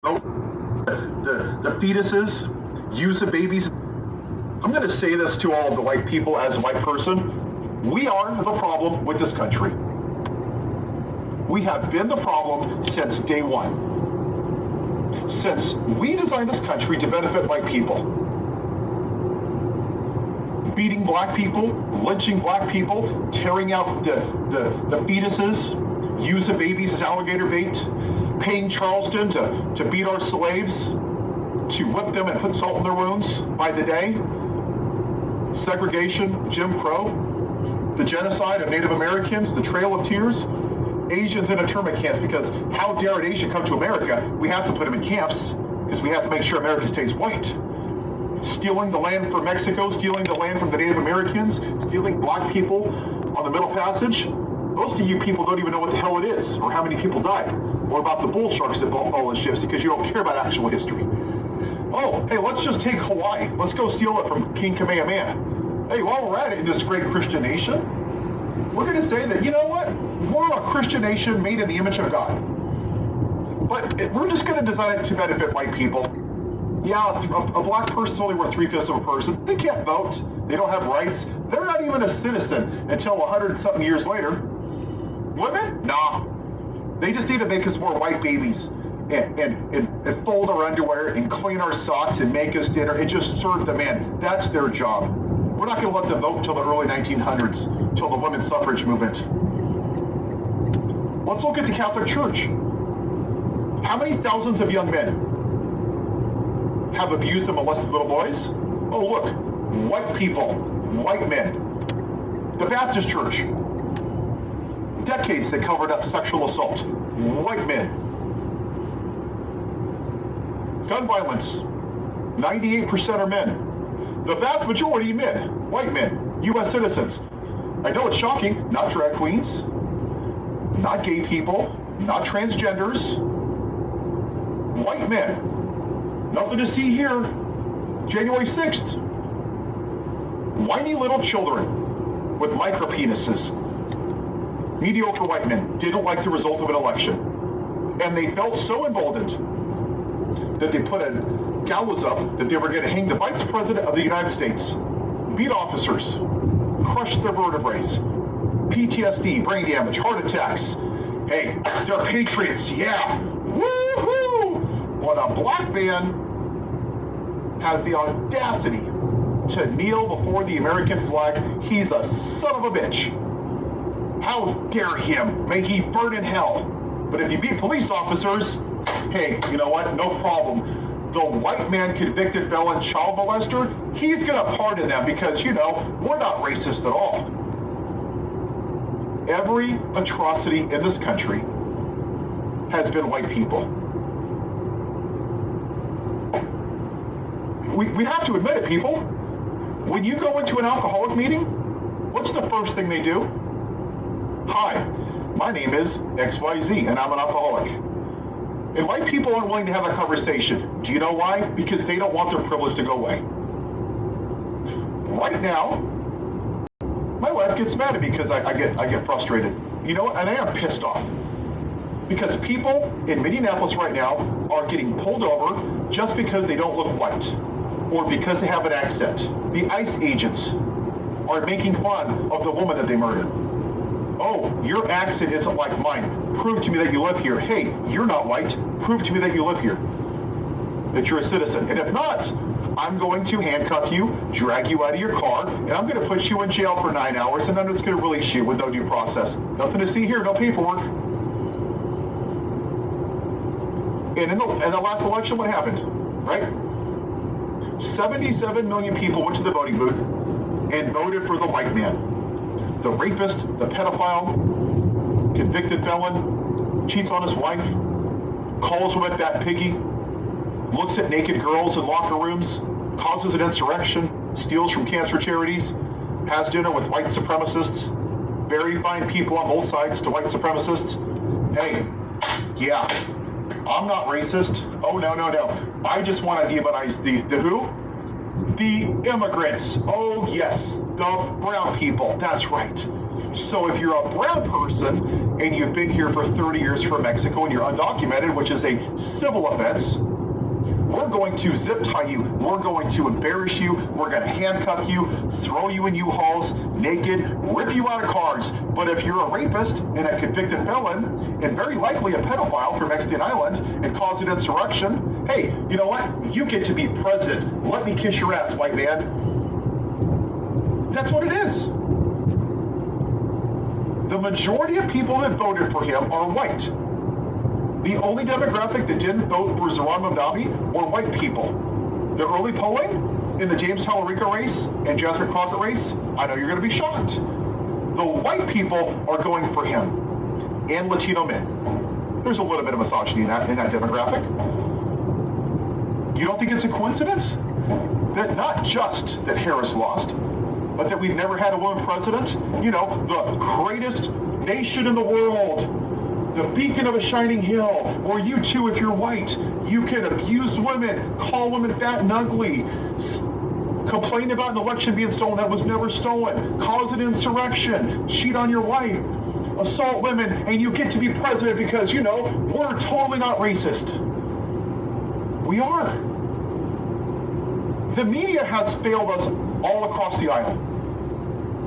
the fetuses, use of babies. I'm going to say this to all of the white people as a white person. We are the problem with this country. We have been the problem since day one. Since we designed this country to benefit white people. Beating black people, lynching black people, tearing out the fetuses, use of babies as alligator bait, paying Charleston to beat our slaves, to whip them and put salt in their wounds by the day, segregation, Jim Crow, the genocide of Native Americans, the Trail of Tears, Asians in internment camps, because how dare an Asian come to America? We have to put them in camps because we have to make sure America stays white. Stealing the land from Mexico, stealing the land from the Native Americans, stealing black people on the Middle Passage. Most of you people don't even know what the hell it is or how many people died, or about the bull sharks that follow the ships, because you don't care about actual history. Oh, hey, let's just take Hawaii. Let's go steal it from King Kamehameha. Hey, while we're at it in this great Christian nation, we're going to say that, you know what? We're a Christian nation made in the image of God. But we're just going to design it to benefit white people. Yeah, a black person's only worth 3/5 of a person. They can't vote. They don't have rights. They're not even a citizen until 100-something years later. Women? Nah. They just need to make us more white babies and fold our underwear and clean our socks and make us dinner and just serve the man. That's their job. We're not going to let them vote until the early 1900s, until the women's suffrage movement. Let's look at the Catholic Church. How many thousands of young men have abused and molested little boys? Oh, look, white people, white men. The Baptist Church, decades they covered up sexual assault, white men. Gun violence, 98% are men. The vast majority men, white men, U.S. citizens. I know it's shocking, not drag queens, not gay people, not transgenders, white men. Nothing to see here. January 6th. Whiny little children with micro penises. Mediocre white men didn't like the result of an election. And they felt so emboldened that they put a gallows up that they were going to hang the Vice President of the United States, beat officers, crush their vertebrae, PTSD, brain damage, heart attacks. Hey, they're patriots, yeah. Woohoo! But a black man has the audacity to kneel before the American flag. He's a son of a bitch. How dare him? May he burn in hell. But if you beat police officers, hey, you know what? No problem. The white man convicted felon child molester, he's gonna pardon them because, you know, we're not racist at all. Every atrocity in this country has been white people. We have to admit it, people. When you go into an alcoholic meeting, what's the first thing they do? Hi, my name is XYZ and I'm an alcoholic. And white people aren't willing to have that conversation. Do you know why? Because they don't want their privilege to go away. Right now, my wife gets mad at me because I get frustrated. You know what? And I am pissed off. Because people in Minneapolis right now are getting pulled over just because they don't look white or because they have an accent. The ICE agents are making fun of the woman that they murdered. Oh, your accent isn't like mine. Prove to me that you live here. Hey, you're not white. Prove to me that you live here, that you're a citizen. And if not, I'm going to handcuff you, drag you out of your car, and I'm going to put you in jail for 9 hours, and then it's going to release you with no due process. Nothing to see here, no paperwork. And in the last election, what happened, right? 77 million people went to the voting booth and voted for the white man. The rapist, the pedophile, convicted felon, cheats on his wife, calls women fat piggy, looks at naked girls in locker rooms, causes an insurrection, steals from cancer charities, has dinner with white supremacists, very fine people on both sides to white supremacists. Hey, yeah, I'm not racist. Oh, no. I just want to demonize the who? The immigrants. Oh, yes, the brown people. That's right. So if you're a brown person and you've been here for 30 years from Mexico and you're undocumented, which is a civil offense, we're going to zip tie you, we're going to embarrass you, we're going to handcuff you, throw you in U-Hauls naked, rip you out of cars. But if you're a rapist and a convicted felon, and very likely a pedophile from Mexican Island, and cause an insurrection, hey, you know what? You get to be president. Let me kiss your ass, white man. That's what it is. The majority of people that voted for him are white. The only demographic that didn't vote for Zoran Mamdani were white people. The early polling in the James Tallarico race and Jasper Crockett race, I know you're going to be shocked. The white people are going for him, and Latino men. There's a little bit of misogyny in that demographic. You don't think it's a coincidence that not just that Harris lost, but that we've never had a woman president? You know, the greatest nation in the world, the beacon of a shining hill, where you too, if you're white, you can abuse women, call women fat and ugly, complain about an election being stolen that was never stolen, cause an insurrection, cheat on your wife, assault women, and you get to be president because, you know, we're totally not racist. We are. The media has failed us all across the aisle.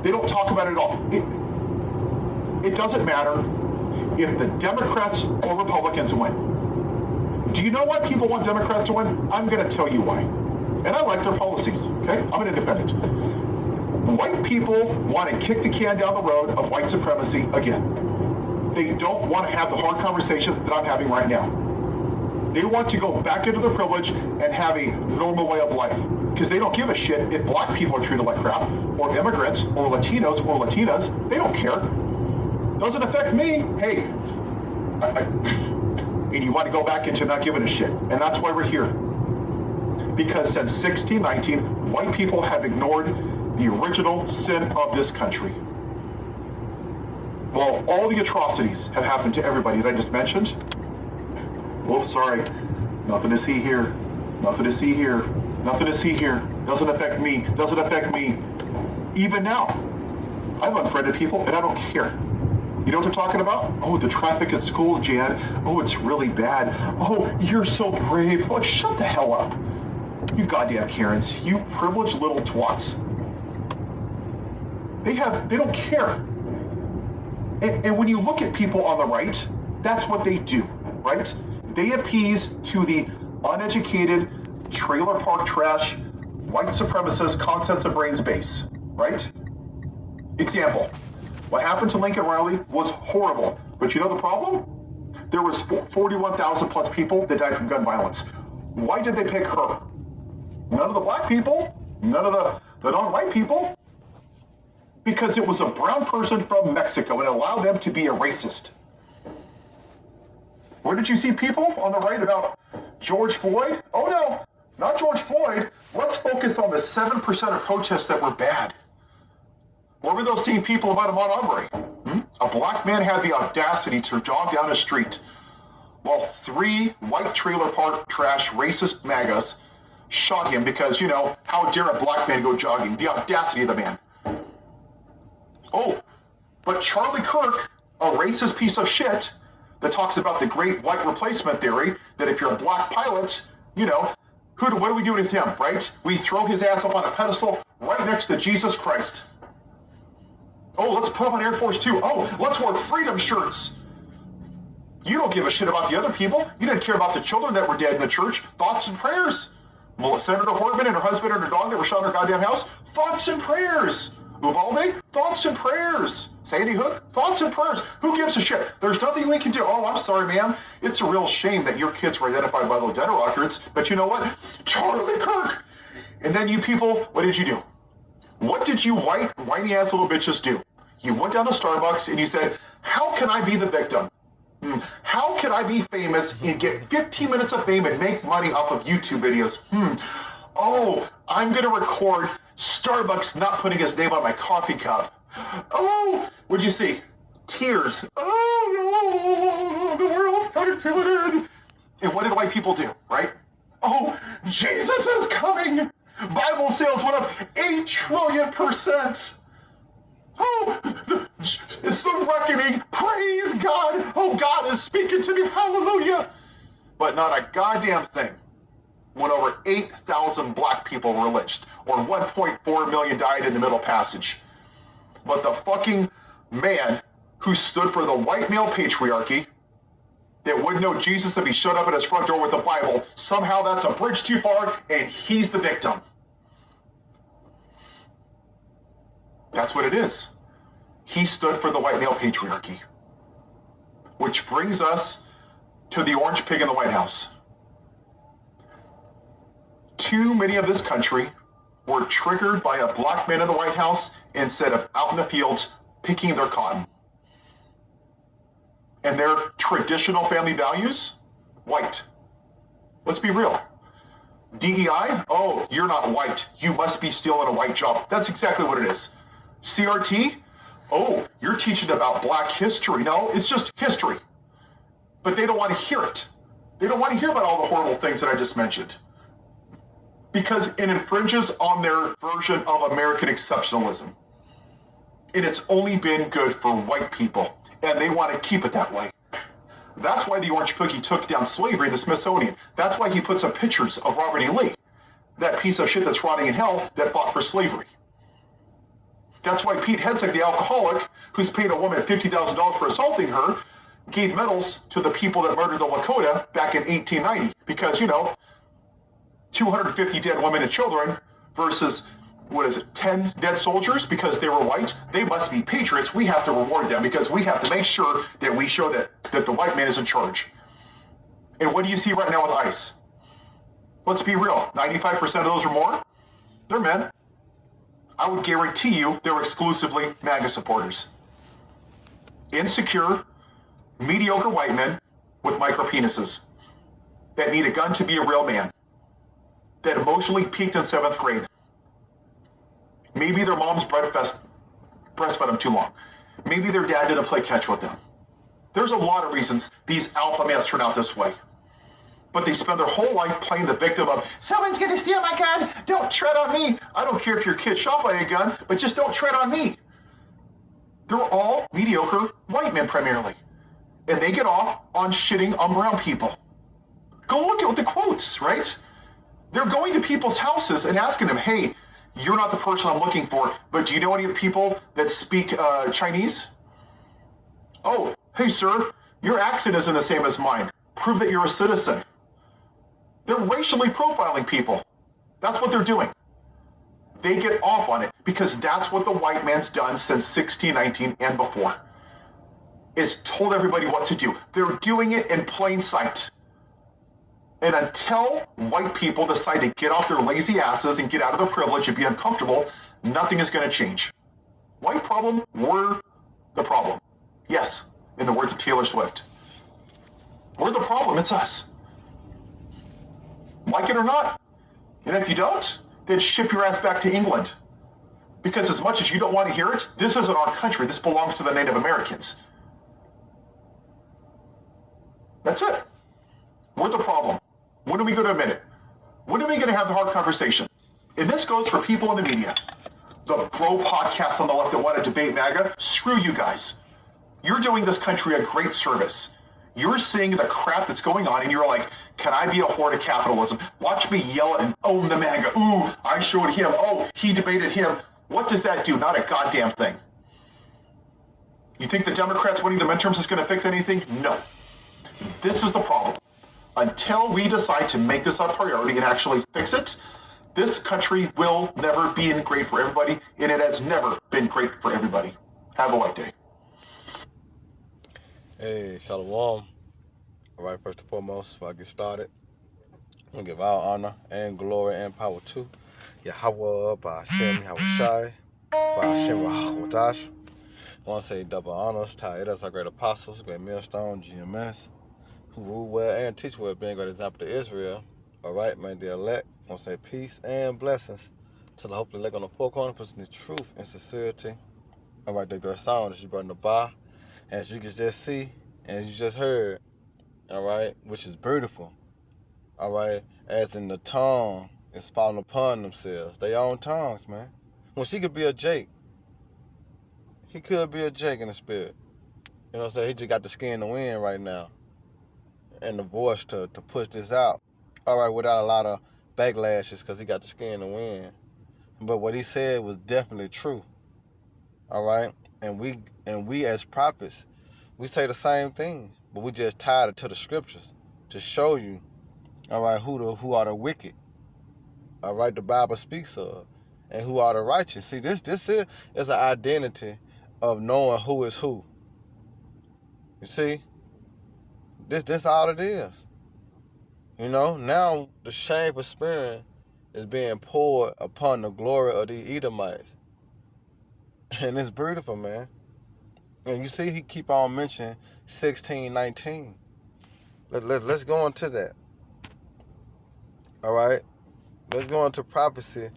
They don't talk about it at all. It doesn't matter if the Democrats or Republicans win. Do you know why people want Democrats to win? I'm going to tell you why. And I like their policies, okay? I'm an independent. White people want to kick the can down the road of white supremacy again. They don't want to have the hard conversation that I'm having right now. They want to go back into their privilege and have a normal way of life. Because they don't give a shit if black people are treated like crap, or immigrants, or Latinos, or Latinas. They don't care. Doesn't affect me. Hey, and you want to go back into not giving a shit. And that's why we're here. Because since 1619, white people have ignored the original sin of this country. While all the atrocities have happened to everybody that I just mentioned, oh, sorry, nothing to see here, nothing to see here, nothing to see here, doesn't affect me, doesn't affect me. Even now, I've unfriended people and I don't care. You know what they're talking about? Oh, the traffic at school, Jan. Oh, it's really bad. Oh, you're so brave. Oh, shut the hell up. You goddamn Karens. You privileged little twats. They don't care. And when you look at people on the right, that's what they do, right? They appease to the uneducated, trailer park trash, white supremacist, concepts of brains base, right? Example. What happened to Lincoln Riley was horrible. But you know the problem? There was 41,000 plus people that died from gun violence. Why did they pick her? None of the black people, none of the non-white people. Because it was a brown person from Mexico and it allowed them to be a racist. Where did you see people on the right about George Floyd? Oh no, not George Floyd. Let's focus on the 7% of protests that were bad. What were those same people about Ahmaud Arbery? A black man had the audacity to jog down a street while 3 white trailer park trash racist MAGAs shot him because, you know, how dare a black man go jogging? The audacity of the man. Oh, but Charlie Kirk, a racist piece of shit that talks about the great white replacement theory, that if you're a black pilot, you know, what do we do with him, right? We throw his ass up on a pedestal right next to Jesus Christ. Oh, let's put him on Air Force Two. Oh, let's wear freedom shirts. You don't give a shit about the other people. You didn't care about the children that were dead in the church. Thoughts and prayers. Senator Hortman and her husband and her dog that were shot in her goddamn house. Thoughts and prayers. Uvalde, thoughts and prayers. Sandy Hook, thoughts and prayers. Who gives a shit? There's nothing we can do. Oh, I'm sorry, ma'am. It's a real shame that your kids were identified by the dead records, but you know what? Charlie Kirk. And then you people, what did you do? What did you whiny ass little bitches do? You went down to Starbucks and you said, how can I be the victim? How can I be famous and get 15 minutes of fame and make money off of YouTube videos? Oh, I'm going to record Starbucks not putting his name on my coffee cup. Oh, what'd you see? Tears. Oh, the world's productivity. And what did white people do, right? Oh, Jesus is coming. Bible sales went up 8 trillion%. Oh, It's the reckoning. Praise God. Oh, God is speaking to me. Hallelujah. But not a goddamn thing when over 8,000 black people were lynched, or 1.4 million died in the Middle Passage. But the fucking man who stood for the white male patriarchy that wouldn't know Jesus if he showed up at his front door with the Bible, somehow that's a bridge too far, and he's the victim. That's what it is. He stood for the white male patriarchy. Which brings us to the orange pig in the White House. Too many of this country were triggered by a black man in the White House instead of out in the fields picking their cotton. And their traditional family values? White. Let's be real. DEI? Oh, you're not white. You must be still in a white job. That's exactly what it is. CRT? Oh, you're teaching about black history. No, it's just history. But they don't want to hear it. They don't want to hear about all the horrible things that I just mentioned. Because it infringes on their version of American exceptionalism. And it's only been good for white people. And they want to keep it that way. That's why the Orange Pookie took down slavery in the Smithsonian. That's why he puts up pictures of Robert E. Lee, that piece of shit that's rotting in hell that fought for slavery. That's why Pete Hegseth, the alcoholic, who's paid a woman $50,000 for assaulting her, gave medals to the people that murdered the Lakota back in 1890. Because, 250 dead women and children versus, 10 dead soldiers because they were white? They must be patriots. We have to reward them because we have to make sure that we show that the white man is in charge. And what do you see right now with ICE? Let's be real. 95% of those or more, they're men. I would guarantee you they're exclusively MAGA supporters. Insecure, mediocre white men with micro penises that need a gun to be a real man, that emotionally peaked in 7th grade. Maybe their mom's breastfed them too long. Maybe their dad didn't play catch with them. There's a lot of reasons these alpha males turn out this way. But they spend their whole life playing the victim of, someone's gonna steal my gun, don't tread on me. I don't care if your kid's shot by a gun, but just don't tread on me. They're all mediocre white men primarily. And they get off on shitting on brown people. Go look at the quotes, right? They're going to people's houses and asking them, hey, you're not the person I'm looking for, but do you know any of the people that speak Chinese? Oh, hey, sir, your accent isn't the same as mine. Prove that you're a citizen. They're racially profiling people. That's what they're doing. They get off on it because that's what the white man's done since 1619 and before. Is told everybody what to do. They're doing it in plain sight. And until white people decide to get off their lazy asses and get out of their privilege and be uncomfortable, nothing is going to change. White problem, we're the problem. Yes, in the words of Taylor Swift. We're the problem, it's us. Like it or not. And if you don't, then ship your ass back to England. Because as much as you don't want to hear it, this isn't our country. This belongs to the Native Americans. That's it. We're the problem. When are we going to admit it? When are we going to have the hard conversation? And this goes for people in the media. The bro podcasts on the left that want to debate MAGA, screw you guys. You're doing this country a great service. You're seeing the crap that's going on and you're like, can I be a whore to capitalism? Watch me yell and own the MAGA. Ooh, I showed him. Oh, he debated him. What does that do? Not a goddamn thing. You think the Democrats winning the midterms is going to fix anything? No. This is the problem. Until we decide to make this a priority and actually fix it, this country will never be great for everybody, and it has never been great for everybody. Have a white day. Hey, Shalom. All right, first and foremost, before I get started, I'm going to give all honor and glory and power to Yahweh, Ba'ashem, Yahushai, Ba'ashem, Rahawadash. I want to say double honors to Edas, our great apostles, great millstone, GMS, who rule well and teach well, being a great example to Israel. All right, man, the elect. I want to say peace and blessings to the hopefully elect on the four corners, pushing the truth and sincerity. All right, the great sound that you brought in the bar, as you can just see and you just heard, all right, which is beautiful. All right, as in the tongue is falling upon themselves, their own tongues, man. When she could be a Jake, he could be a Jake in the spirit. You know what I'm saying? He just got the skin in the wind right now and the voice to push this out. All right, without a lot of backlashes because he got the skin in the wind. But what he said was definitely true. All right? And we as prophets, we say the same thing, but we just tied it to the scriptures to show you, all right, who are the wicked. All right, the Bible speaks of, and who are the righteous. See, this is an identity of knowing who is who. You see, this all it is. You know, now the shameful spirit is being poured upon the glory of the Edomites, and it's beautiful, man. And you see, he keep on mentioning 16:19. Let's go into that. All right, let's go into prophecy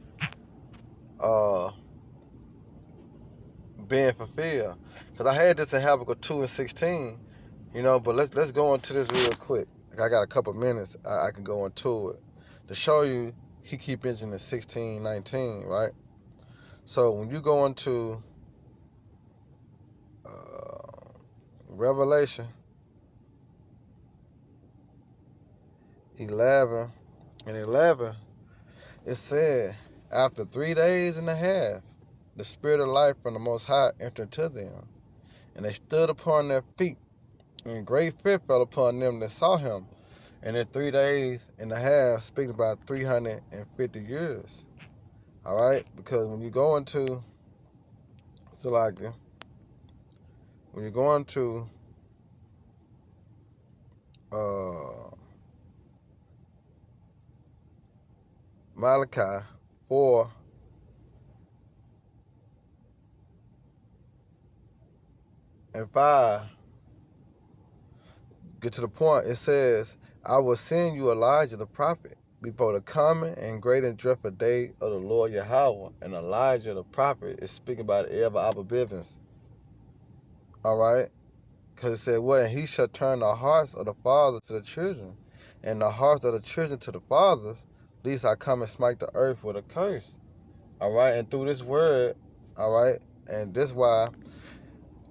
being fulfilled. Because I had this in Habakkuk 2:16, you know, but let's go into this real quick. I got a couple minutes, I can go into it to show you. He keep mentioning 16:19, right? So when you go into Revelation 11:11, it said, after 3 days and a half, the Spirit of life from the Most High entered to them, and they stood upon their feet, and great fear fell upon them that saw him. And in 3 days and a half, speaking about 350 years. All right? Because when you go into, when you're going to Malachi 4:5, get to the point, it says, I will send you Elijah the prophet before the coming and great and dreadful day of the Lord Yahweh. And Elijah the prophet is speaking about Ever Abba Bivens. All right? Because it said, well, and he shall turn the hearts of the fathers to the children, and the hearts of the children to the fathers, lest I come and smite the earth with a curse. All right? And through this word, all right, and this is why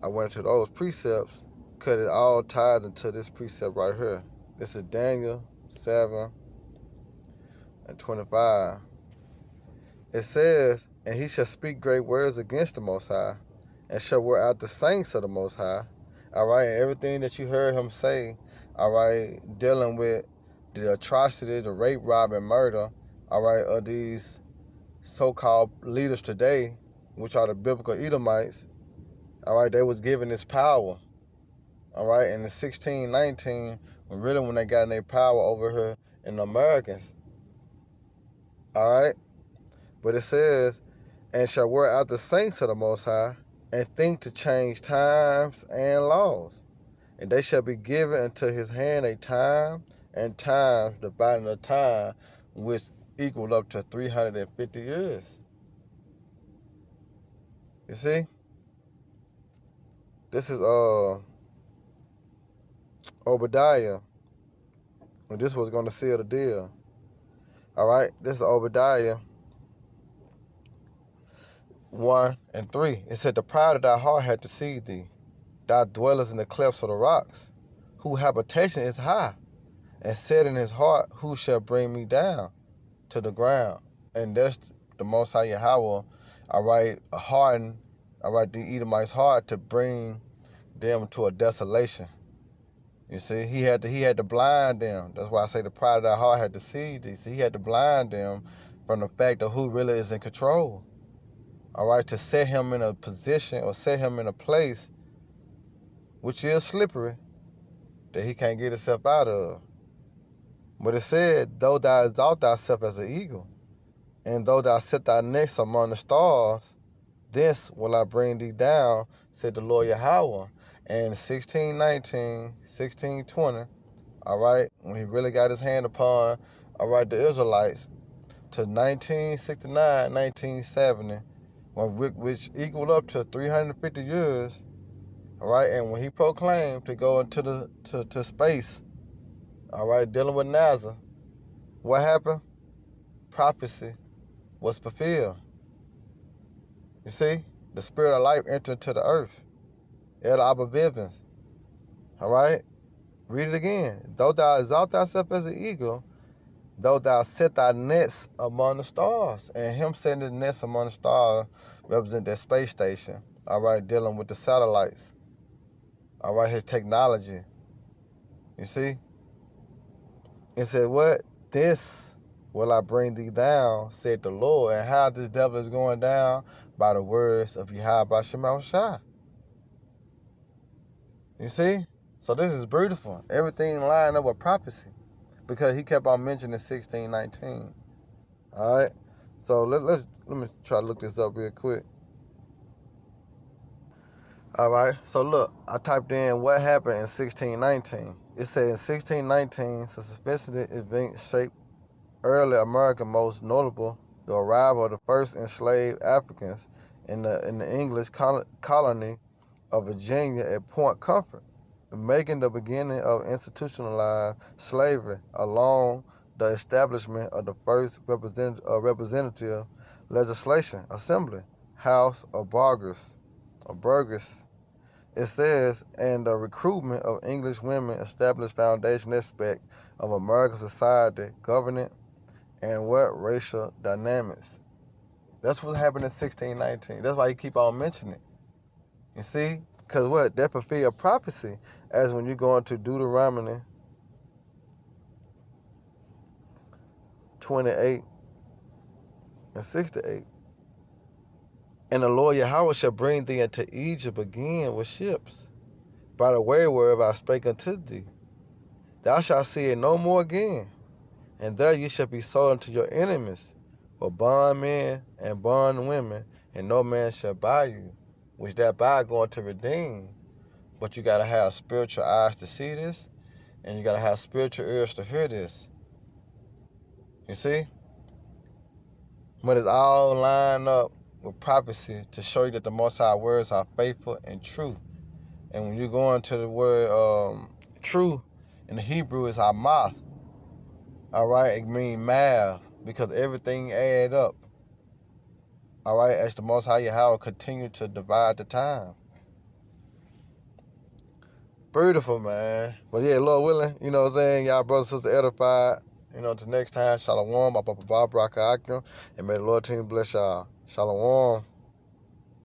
I went into those precepts, because it all ties into this precept right here. This is Daniel 7:25. It says, and he shall speak great words against the Most High, and shall wear out the saints of the Most High. All right, and everything that you heard him say, all right, dealing with the atrocity, the rape, rob, and murder, all right, of these so-called leaders today, which are the biblical Edomites, all right, they was given this power, all right, and in 1619, when they got their power over here in the Americans, all right, but it says, and shall wear out the saints of the Most High, and think to change times and laws. And they shall be given into his hand a time and times, dividing the time, which equal up to 350 years. You see? This is Obadiah. And this was going to seal the deal. All right? This is Obadiah 1:3. It said, the pride of thy heart hath deceived thee. Thou dwellest in the clefts of the rocks, whose habitation is high, and said in his heart, who shall bring me down to the ground? And that's the Most High Yahweh, all right, hardened, all right, the Edomites' heart to bring them to a desolation. You see, he had to blind them. That's why I say the pride of thy heart had deceived thee. See, he had to blind them from the fact of who really is in control. All right, to set him in a position or set him in a place which is slippery that he can't get himself out of. But it said, though thou exalt thyself as an eagle, and though thou set thy nest among the stars, this will I bring thee down, said the Lord Yahweh. And 16:19, 16:20, all right, when he really got his hand upon, all right, the Israelites, to 1969, 1970, which equaled up to 350 years, all right, and when he proclaimed to go into to space, all right, dealing with NASA, what happened? Prophecy was fulfilled. You see? The spirit of life entered into the earth. El Abba Vivens. All right? Read it again. Though thou exalt thyself as an eagle, though thou set thy nest among the stars. And him setting the nest among the stars represent that space station. All right? Dealing with the satellites. All right? His technology. You see? It said, what? This will I bring thee down, said the Lord. And how this devil is going down? By the words of Yahweh Shema Shai. You see? So this is beautiful. Everything lined up with prophecy. Because he kept on mentioning 1619. All right? So let me try to look this up real quick. All right? So look, I typed in what happened in 1619. It said in 1619, sophisticated events shaped early America, most notable the arrival of the first enslaved Africans in the English colony of Virginia at Point Comfort, making the beginning of institutionalized slavery along the establishment of the first representative legislation, assembly, house of burghers. It says, and the recruitment of English women established foundation aspect of American society, governance, and what racial dynamics. That's what happened in 1619. That's why you keep on mentioning it. You see? Because what? That fulfilled prophecy, as when you go into Deuteronomy 28 and 68. And the Lord Yahweh shall bring thee into Egypt again with ships. By the way whereof I spake unto thee, thou shalt see it no more again. And there you shall be sold unto your enemies, for bondmen and bondwomen, and no man shall buy you, which that buy going to redeem. But you got to have spiritual eyes to see this, and you got to have spiritual ears to hear this. You see? But it's all lined up with prophecy to show you that the Most High words are faithful and true. And when you go into the word true in the Hebrew is Hamath. All right, it means math, because everything add up. All right, as the Most High Yahweh continue to divide the time. Beautiful, man. But yeah, Lord willing, you know what I'm saying? Y'all brothers and sisters edified. You know, until next time, Shalom, Baba Baraka Akram, and may the Lord team bless y'all. Shalom.